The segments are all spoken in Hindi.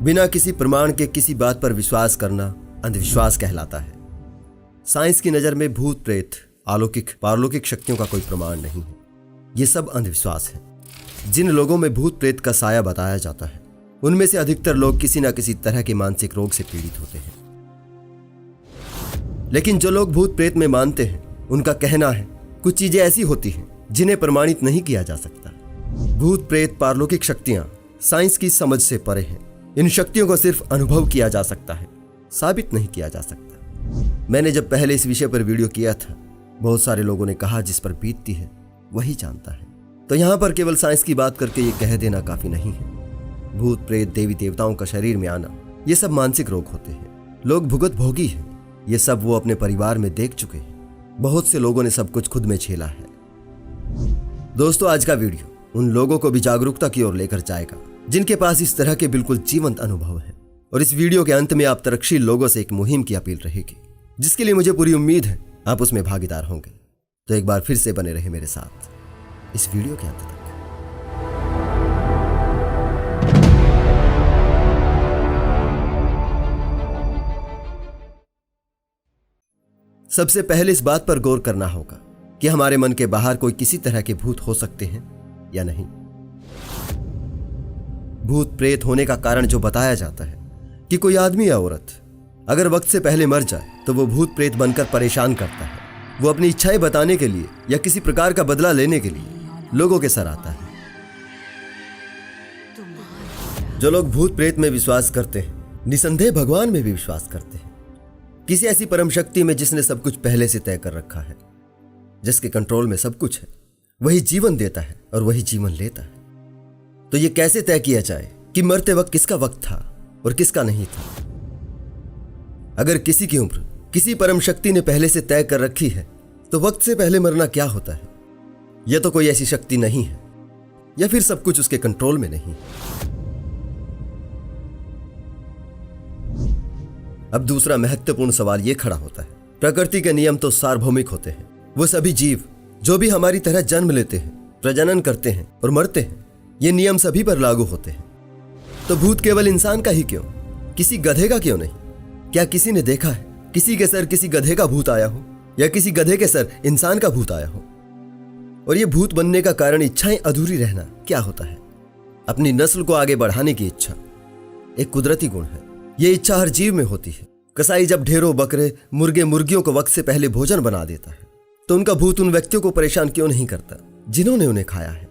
बिना किसी प्रमाण के किसी बात पर विश्वास करना अंधविश्वास कहलाता है। साइंस की नज़र में भूत प्रेत, अलौकिक पारलौकिक शक्तियों का कोई प्रमाण नहीं है। ये सब अंधविश्वास है। जिन लोगों में भूत प्रेत का साया बताया जाता है उनमें से अधिकतर लोग किसी न किसी तरह के मानसिक रोग से पीड़ित होते हैं। लेकिन जो लोग भूत प्रेत में मानते हैं उनका कहना है कुछ चीजें ऐसी होती हैं जिन्हें प्रमाणित नहीं किया जा सकता। भूत प्रेत पारलौकिक शक्तियां साइंस की समझ से परे हैं। इन शक्तियों को सिर्फ अनुभव किया जा सकता है, साबित नहीं किया जा सकता। मैंने जब पहले इस विषय पर वीडियो किया था, बहुत सारे लोगों ने कहा जिस पर बीतती है वही जानता है। तो यहां पर केवल साइंस की बात करके ये कह देना काफी नहीं है। भूत प्रेत, देवी देवताओं का शरीर में आना, ये सब मानसिक रोग होते हैं। लोग भुगत भोगी हैं। ये सब वो अपने परिवार में देख चुके हैं। बहुत से लोगों ने सब कुछ खुद में झेला है। दोस्तों, आज का वीडियो उन लोगों को भी जागरूकता की ओर लेकर जाएगा जिनके पास इस तरह के बिल्कुल जीवंत अनुभव है। और इस वीडियो के अंत में आप तर्कशील लोगों से एक मुहिम की अपील रहेगी, जिसके लिए मुझे पूरी उम्मीद है आप उसमें भागीदार होंगे। तो एक बार फिर से बने रहे मेरे साथ इस वीडियो के अंत तक। सबसे पहले इस बात पर गौर करना होगा कि हमारे मन के बाहर कोई किसी तरह के भूत हो सकते हैं या नहीं। भूत प्रेत होने का कारण जो बताया जाता है कि कोई आदमी या औरत अगर वक्त से पहले मर जाए तो वो भूत प्रेत बनकर परेशान करता है। वो अपनी इच्छाएं बताने के लिए या किसी प्रकार का बदला लेने के लिए लोगों के सर आता है। जो लोग भूत प्रेत में विश्वास करते हैं, निसंदेह भगवान में भी विश्वास करते हैं, किसी ऐसी परम शक्ति में जिसने सब कुछ पहले से तय कर रखा है, जिसके कंट्रोल में सब कुछ है। वही जीवन देता है और वही जीवन लेता है। तो ये कैसे तय किया जाए कि मरते वक्त किसका वक्त था और किसका नहीं था? अगर किसी की उम्र किसी परम शक्ति ने पहले से तय कर रखी है तो वक्त से पहले मरना क्या होता है? यह तो कोई ऐसी शक्ति नहीं है, या फिर सब कुछ उसके कंट्रोल में नहीं है। अब दूसरा महत्वपूर्ण सवाल यह खड़ा होता है, प्रकृति के नियम तो सार्वभौमिक होते हैं। वो सभी जीव जो भी हमारी तरह जन्म लेते हैं, प्रजनन करते हैं और मरते हैं, ये नियम सभी पर लागू होते हैं। तो भूत केवल इंसान का ही क्यों, किसी गधे का क्यों नहीं? क्या किसी ने देखा है किसी के सर किसी गधे का भूत आया हो, या किसी गधे के सर इंसान का भूत आया हो? और ये भूत बनने का कारण इच्छाएं अधूरी रहना क्या होता है? अपनी नस्ल को आगे बढ़ाने की इच्छा एक कुदरती गुण है। ये इच्छा हर जीव में होती है। कसाई जब ढेरों बकरे, मुर्गे, मुर्गियों को वक्त से पहले भोजन बना देता है तो उनका भूत उन व्यक्तियों को परेशान क्यों नहीं करता जिन्होंने उन्हें खाया है?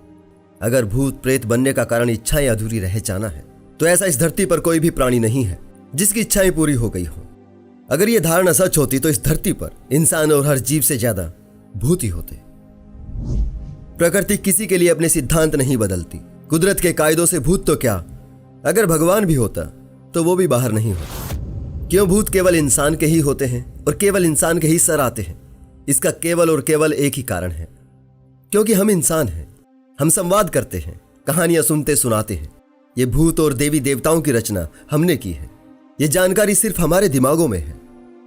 अगर भूत प्रेत बनने का कारण इच्छाएं अधूरी रह जाना है तो ऐसा इस धरती पर कोई भी प्राणी नहीं है जिसकी इच्छाएं पूरी हो गई हो। अगर यह धारणा सच होती तो इस धरती पर इंसान और हर जीव से ज्यादा भूत ही होते। प्रकृति किसी के लिए अपने सिद्धांत नहीं बदलती। कुदरत के कायदों से भूत तो क्या, अगर भगवान भी होता तो वो भी बाहर नहीं होता। क्यों भूत केवल इंसान के ही होते हैं और केवल इंसान के ही सर आते हैं? इसका केवल और केवल एक ही कारण है, क्योंकि हम इंसान हैं। हम संवाद करते हैं, कहानियां सुनते सुनाते हैं। ये भूत और देवी देवताओं की रचना हमने की है। ये जानकारी सिर्फ हमारे दिमागों में है,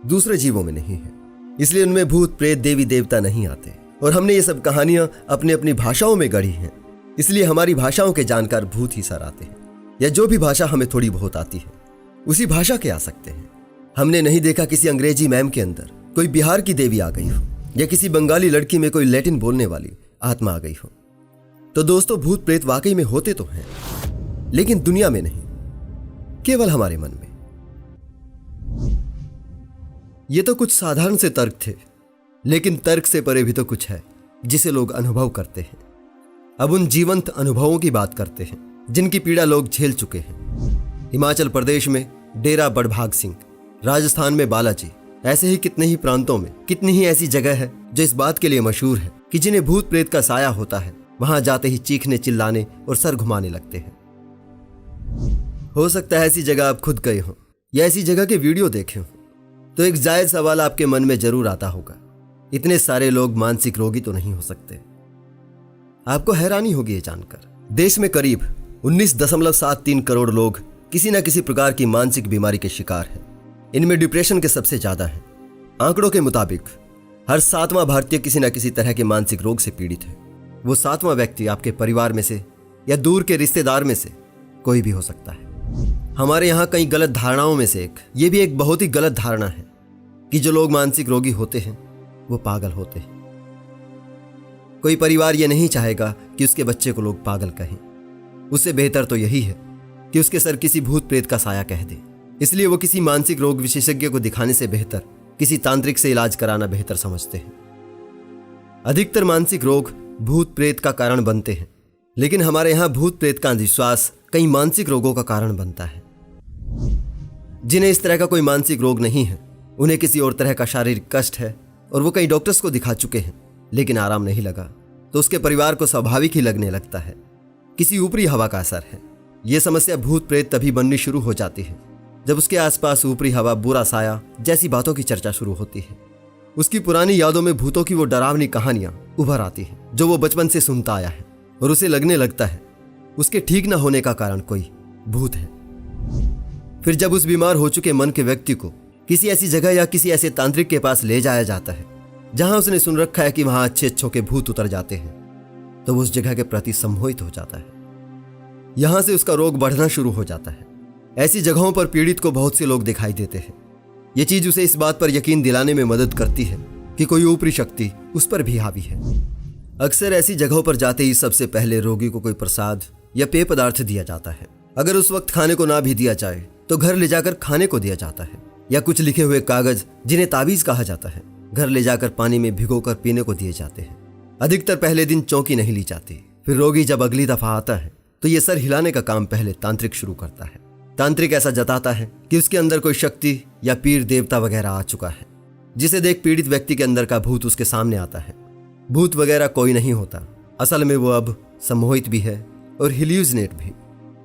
दूसरे जीवों में नहीं है। इसलिए उनमें भूत प्रेत देवी देवता नहीं आते। और हमने ये सब कहानियां अपनी अपनी भाषाओं में गढ़ी हैं, इसलिए हमारी भाषाओं के जानकार भूत ही सर आते हैं। या जो भी भाषा हमें थोड़ी बहुत आती है उसी भाषा के आ सकते हैं। हमने नहीं देखा किसी अंग्रेजी मैम के अंदर कोई बिहार की देवी आ गई हो, या किसी बंगाली लड़की में कोई लैटिन बोलने वाली आत्मा आ गई हो। तो दोस्तों, भूत प्रेत वाकई में होते तो हैं, लेकिन दुनिया में नहीं, केवल हमारे मन में। ये तो कुछ साधारण से तर्क थे, लेकिन तर्क से परे भी तो कुछ है जिसे लोग अनुभव करते हैं। अब उन जीवंत अनुभवों की बात करते हैं जिनकी पीड़ा लोग झेल चुके हैं। हिमाचल प्रदेश में डेरा बड़भाग सिंह, राजस्थान में बालाजी, ऐसे ही कितने ही प्रांतों में कितनी ही ऐसी जगह है जो इस बात के लिए मशहूर है कि जिन्हें भूत प्रेत का साया होता है वहां जाते ही चीखने, चिल्लाने और सर घुमाने लगते हैं। हो सकता है ऐसी जगह आप खुद गए हों या ऐसी जगह के वीडियो देखे हों, तो एक जायज सवाल आपके मन में जरूर आता होगा, इतने सारे लोग मानसिक रोगी तो नहीं हो सकते? आपको हैरानी होगी ये जानकर, देश में करीब 19.73 करोड़ लोग किसी न किसी प्रकार की मानसिक बीमारी के शिकार हैं। इनमें डिप्रेशन के सबसे ज्यादा हैं। आंकड़ों के मुताबिक हर 7वां भारतीय किसी न किसी तरह के मानसिक रोग से पीड़ित है। वो 7वां व्यक्ति आपके परिवार में से या दूर के रिश्तेदार में से कोई भी हो सकता है। हमारे यहाँ कई गलत धारणाओं में से ये भी एक बहुत ही गलत धारणा है कि जो लोग मानसिक रोगी होते हैं वो पागल होते हैं। कोई परिवार ये नहीं चाहेगा कि उसके बच्चे को लोग पागल कहें। उससे बेहतर तो यही है कि उसके सर किसी भूत प्रेत का साया कह दे। इसलिए वो किसी मानसिक रोग विशेषज्ञ को दिखाने से बेहतर किसी तांत्रिक से इलाज कराना बेहतर समझते हैं। अधिकतर मानसिक रोग भूत प्रेत का कारण बनते हैं, लेकिन हमारे यहाँ भूत प्रेत का अंधविश्वास कई मानसिक रोगों का कारण बनता है। जिन्हें इस तरह का कोई मानसिक रोग नहीं है, उन्हें किसी और तरह का शारीरिक कष्ट है और वो कई डॉक्टर्स को दिखा चुके हैं लेकिन आराम नहीं लगा, तो उसके परिवार को स्वाभाविक ही लगने लगता है किसी ऊपरी हवा का असर है। यह समस्या भूत प्रेत तभी बननी शुरू हो जाती है जब उसके आसपास ऊपरी हवा, बुरा साया जैसी बातों की चर्चा शुरू होती है। उसकी पुरानी यादों में भूतों की वो डरावनी कहानियां उभर आती हैं जो वो बचपन से सुनता आया है, और उसे लगने लगता है उसके ठीक न होने का कारण कोई भूत है। फिर जब उस बीमार हो चुके मन के व्यक्ति को किसी ऐसी जगह या किसी ऐसे तांत्रिक के पास ले जाया जाता है जहां उसने सुन रखा है कि वहां अच्छे अच्छों के भूत उतर जाते हैं, तो वो उस जगह के प्रति सम्मोहित हो जाता है। यहां से उसका रोग बढ़ना शुरू हो जाता है। ऐसी जगहों पर पीड़ित को बहुत से लोग दिखाई देते हैं। ये चीज उसे इस बात पर यकीन दिलाने में मदद करती है कि कोई ऊपरी शक्ति उस पर भी हावी है। अक्सर ऐसी जगहों पर जाते ही सबसे पहले रोगी को कोई प्रसाद या पेय पदार्थ दिया जाता है। अगर उस वक्त खाने को ना भी दिया जाए तो घर ले जाकर खाने को दिया जाता है, या कुछ लिखे हुए कागज जिन्हें ताबीज कहा जाता है घर ले जाकर पानी में भिगोकर पीने को दिए जाते हैं। अधिकतर पहले दिन चौकी नहीं ली जाती। फिर रोगी जब अगली दफा आता है तो ये सर हिलाने का काम पहले तांत्रिक शुरू करता है। तांत्रिक ऐसा जताता है कि उसके अंदर कोई शक्ति या पीर देवता वगैरह आ चुका है, जिसे देख पीड़ित व्यक्ति के अंदर का भूत उसके सामने आता है। भूत वगैरह कोई नहीं होता, असल में वो अब सम्मोहित भी है और हिल्यूसिनेट भी,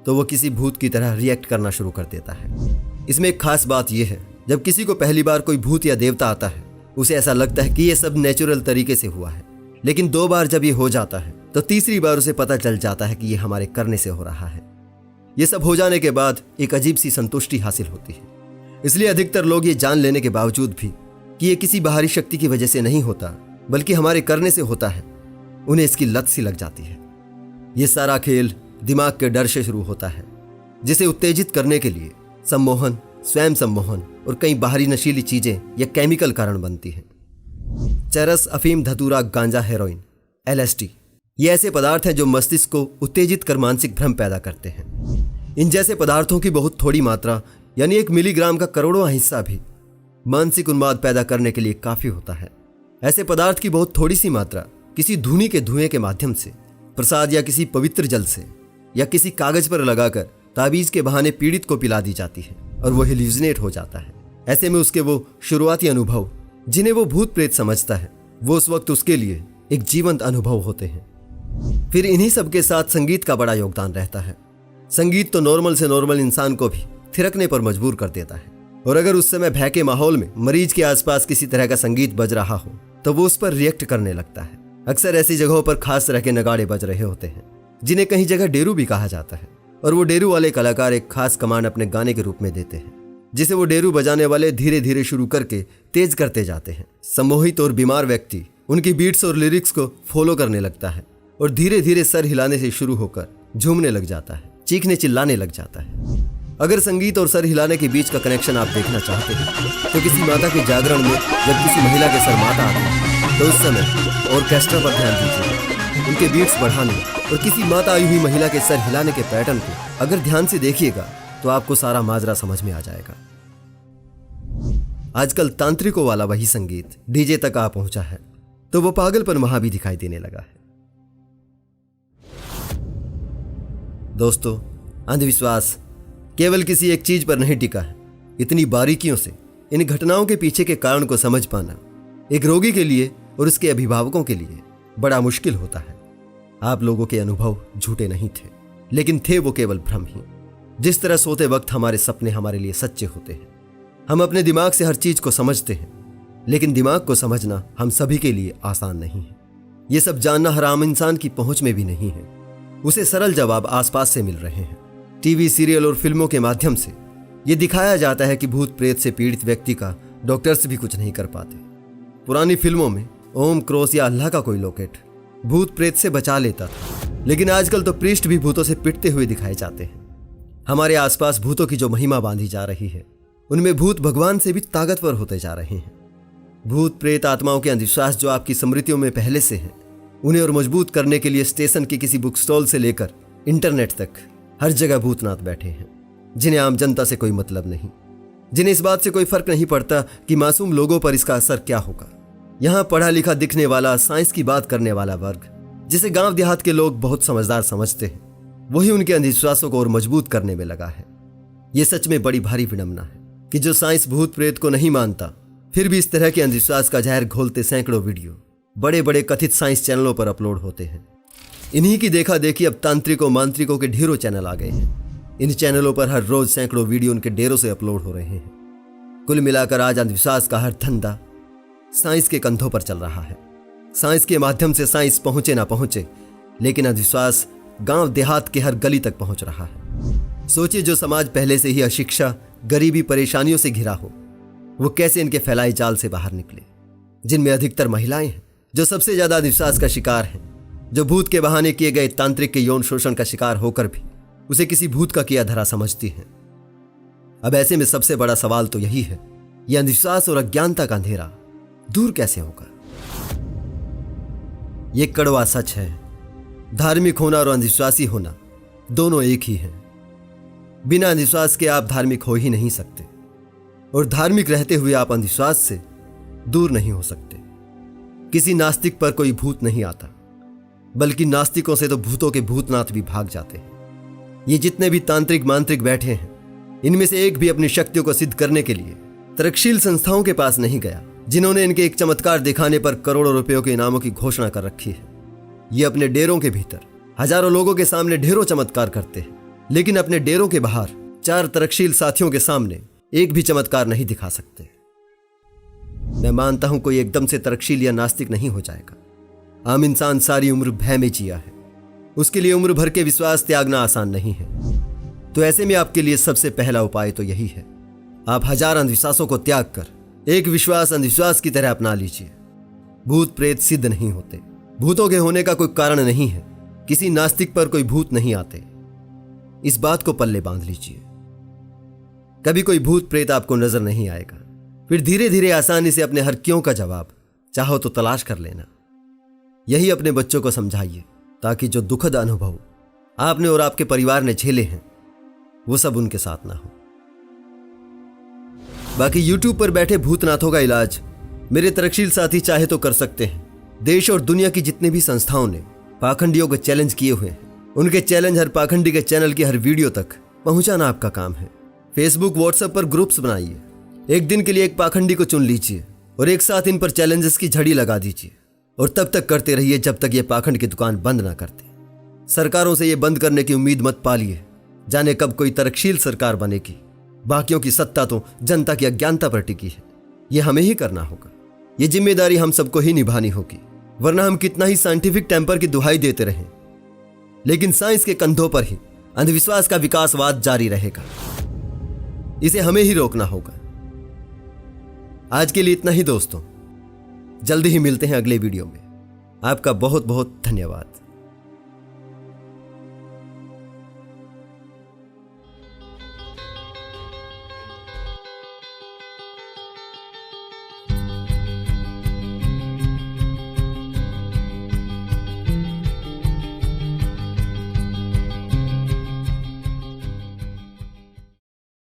तो वो किसी भूत की तरह रिएक्ट करना शुरू कर देता है। इसमें एक खास बात यह है, जब किसी को पहली बार कोई भूत या देवता आता है उसे ऐसा लगता है कि ये सब नेचुरल तरीके से हुआ है, लेकिन 2 बार जब ये हो जाता है तो तीसरी बार उसे पता चल जाता है कि ये हमारे करने से हो रहा है। ये सब हो जाने के बाद एक अजीब सी संतुष्टि हासिल होती है। इसलिए अधिकतर लोग ये जान लेने के बावजूद भी कि ये किसी बाहरी शक्ति की वजह से नहीं होता बल्कि हमारे करने से होता है, उन्हें इसकी लत सी लग जाती है। ये सारा खेल दिमाग के डर से शुरू होता है, जिसे उत्तेजित करने के लिए सम्मोहन, स्वयं सम्मोहन और कई बाहरी नशीली चीजें या केमिकल कारण बनती हैं। चरस, अफीम, धतूरा, गांजा, हेरोइन, LSD ये ऐसे पदार्थ हैं जो मस्तिष्क को उत्तेजित कर मानसिक भ्रम पैदा करते हैं। इन जैसे पदार्थों की बहुत थोड़ी मात्रा यानी 1 मिलीग्राम का करोड़वां हिस्सा भी मानसिक उन्माद पैदा करने के लिए काफी होता है। ऐसे पदार्थ की बहुत थोड़ी सी मात्रा किसी धुनी के धुएं के माध्यम से, प्रसाद या किसी पवित्र जल से या किसी कागज पर लगाकर ताबीज के बहाने पीड़ित को पिला दी जाती है और वो हिल्यूसिनेट हो जाता है। ऐसे में उसके वो शुरुआती अनुभव जिन्हें वो भूत प्रेत समझता है, वो उस वक्त उसके लिए एक जीवंत अनुभव होते हैं। फिर इन्हीं सब के साथ संगीत का बड़ा योगदान रहता है। संगीत तो नॉर्मल से नॉर्मल इंसान को भी थिरकने पर मजबूर कर देता है, और अगर उस समय भय के माहौल में मरीज के आसपास किसी तरह का संगीत बज रहा हो तो वो उस पर रिएक्ट करने लगता है। अक्सर ऐसी जगहों पर खास तरह के नगाड़े बज रहे होते हैं, जिन्हें कहीं जगह डेरू भी कहा जाता है, और वो डेरू वाले कलाकार एक खास कमांड अपने गाने के रूप में देते हैं, जिसे वो डेरू बजाने वाले धीरे धीरे शुरू करके तेज करते जाते हैं। सम्मोहित और बीमार व्यक्ति उनकी बीट्स और लिरिक्स को फॉलो करने लगता है और धीरे धीरे सर हिलाने से शुरू होकर झूमने लग जाता है, चीखने चिल्लाने लग जाता है। अगर संगीत और सर हिलाने के बीच का कनेक्शन आप देखना चाहते हैं तो किसी माता के जागरण में जब किसी महिला के सर माता आते हैं तो उस समय ऑर्केस्ट्रा पर ध्यान दीजिए, उनके बीट्स बढ़ाने और किसी माता आई हुई महिला के सर हिलाने के पैटर्न को अगर ध्यान से देखिएगा तो आपको सारा माजरा समझ में आ जाएगा। आजकल तांत्रिकों वाला वही संगीत डीजे तक आ पहुंचा है, तो वो पागलपन वहां भी दिखाई देने लगा है। दोस्तों, अंधविश्वास केवल किसी एक चीज पर नहीं टिका है। इतनी बारीकियों से इन घटनाओं के पीछे के कारण को समझ पाना एक रोगी के लिए और उसके अभिभावकों के लिए बड़ा मुश्किल होता है। आप लोगों के अनुभव झूठे नहीं थे, लेकिन थे वो केवल भ्रम ही। जिस तरह सोते वक्त हमारे सपने हमारे लिए सच्चे होते हैं, हम अपने दिमाग से हर चीज को समझते हैं, लेकिन दिमाग को समझना हम सभी के लिए आसान नहीं है। ये सब जानना हर आम इंसान की पहुंच में भी नहीं है। उसे सरल जवाब आसपास से मिल रहे हैं। टीवी, सीरियल और फिल्मों के माध्यम से ये दिखाया जाता है कि भूत प्रेत से पीड़ित व्यक्ति का डॉक्टर्स भी कुछ नहीं कर पाते। पुरानी फिल्मों में ओम, क्रॉस या अल्लाह का कोई लॉकेट भूत प्रेत से बचा लेता था, लेकिन आजकल तो प्रीस्ट भी भूतों से पिटते हुए दिखाए जाते हैं। हमारे आसपास भूतों की जो महिमा बांधी जा रही है, उनमें भूत भगवान से भी ताकतवर होते जा रहे हैं। भूत प्रेत आत्माओं के अंधविश्वास जो आपकी स्मृतियों में पहले से हैं, उन्हें और मजबूत करने के लिए स्टेशन के किसी बुक स्टॉल से लेकर इंटरनेट तक हर जगह भूतनाथ बैठे हैं, जिन्हें आम जनता से कोई मतलब नहीं, जिन्हें इस बात से कोई फर्क नहीं पड़ता कि मासूम लोगों पर इसका असर क्या होगा। यहाँ पढ़ा लिखा दिखने वाला, साइंस की बात करने वाला वर्ग, जिसे गांव देहात के लोग बहुत समझदार समझते हैं, वही उनके अंधविश्वासों को और मजबूत करने में लगा है। ये सच में बड़ी भारी विडंबना है कि जो साइंस भूत प्रेत को नहीं मानता, फिर भी इस तरह के अंधविश्वास का जहर घोलते सैकड़ों वीडियो बड़े बड़े कथित साइंस चैनलों पर अपलोड होते हैं। इन्हीं की देखा देखी अब तांत्रिकों मांत्रिकों के ढेरों चैनल आ गए हैं। इन चैनलों पर हर रोज सैकड़ों वीडियो उनके डेरों से अपलोड हो रहे हैं। कुल मिलाकर आज अंधविश्वास का हर धंधा साइंस के कंधों पर चल रहा है। साइंस के माध्यम से साइंस पहुंचे ना पहुंचे, लेकिन अंधविश्वास गांव देहात के हर गली तक पहुंच रहा है। सोचिए, जो समाज पहले से ही अशिक्षा, गरीबी, परेशानियों से घिरा हो, वो कैसे इनके फैलाए जाल से बाहर निकले, जिनमें अधिकतर महिलाएं हैं, जो सबसे ज्यादा अंधविश्वास का शिकार हैं, जो भूत के बहाने किए गए तांत्रिक के यौन शोषण का शिकार होकर भी उसे किसी भूत का किया धरा समझती हैं। अब ऐसे में सबसे बड़ा सवाल तो यही है, यह अंधविश्वास और अज्ञानता का अंधेरा दूर कैसे होगा? ये कड़वा सच है, धार्मिक होना और अंधविश्वासी होना दोनों एक ही हैं। बिना अंधविश्वास के आप धार्मिक हो ही नहीं सकते, और धार्मिक रहते हुए आप अंधविश्वास से दूर नहीं हो सकते। किसी नास्तिक पर कोई भूत नहीं आता, बल्कि नास्तिकों से तो भूतों के भूतनाथ भी भाग जाते हैं। ये जितने भी तांत्रिक मांत्रिक बैठे हैं, इनमें से एक भी अपनी शक्तियों को सिद्ध करने के लिए तरकशील संस्थाओं के पास नहीं गया, जिन्होंने इनके एक चमत्कार दिखाने पर करोड़ों रुपयों के इनामों की घोषणा कर रखी है। ये अपने डेरों के भीतर हजारों लोगों के सामने ढेरों चमत्कार करते हैं, लेकिन अपने डेरों के बाहर 4 तरकशील साथियों के सामने एक भी चमत्कार नहीं दिखा सकते। मैं मानता हूं कोई एकदम से तरकशील या नास्तिक नहीं हो जाएगा। आम इंसान सारी उम्र भय में जिया है, उसके लिए उम्र भर के विश्वास त्यागना आसान नहीं है। तो ऐसे में आपके लिए सबसे पहला उपाय तो यही है, आप 1000 अंधविश्वासों को त्याग कर एक विश्वास अंधविश्वास की तरह अपना लीजिए। भूत प्रेत सिद्ध नहीं होते, भूतों के होने का कोई कारण नहीं है, किसी नास्तिक पर कोई भूत नहीं आते। इस बात को पल्ले बांध लीजिए। कभी कोई भूत प्रेत आपको नजर नहीं आएगा, फिर धीरे धीरे आसानी से अपने हर क्यों का जवाब चाहो तो तलाश कर लेना। यही अपने बच्चों को समझाइए, ताकि जो दुखद अनुभव आपने और आपके परिवार ने झेले हैं, वो सब उनके साथ ना हो। बाकी YouTube पर बैठे भूतनाथों का इलाज मेरे तरकशील साथी चाहे तो कर सकते हैं। देश और दुनिया की जितनी भी संस्थाओं ने पाखंडियों को चैलेंज किए हुए हैं, उनके चैलेंज हर पाखंडी के चैनल की हर वीडियो तक पहुंचाना आपका काम है। फेसबुक, व्हाट्सएप पर ग्रुप्स बनाइए, एक दिन के लिए एक पाखंडी को चुन लीजिए और एक साथ इन पर चैलेंजेस की झड़ी लगा दीजिए, और तब तक करते रहिए जब तक ये पाखंड की दुकान बंद ना करते। सरकारों से ये बंद करने की उम्मीद मत पालिए, जाने कब कोई तरकशील सरकार बनेगी। बाकियों की सत्ता तो जनता की अज्ञानता पर टिकी है। ये हमें ही करना होगा, ये जिम्मेदारी हम सबको ही निभानी होगी, वरना हम कितना ही साइंटिफिक टेम्पर की दुहाई देते रहें, लेकिन साइंस के कंधों पर ही अंधविश्वास का विकासवाद जारी रहेगा। इसे हमें ही रोकना होगा। आज के लिए इतना ही दोस्तों, जल्दी ही मिलते हैं अगले वीडियो में। आपका बहुत बहुत धन्यवाद।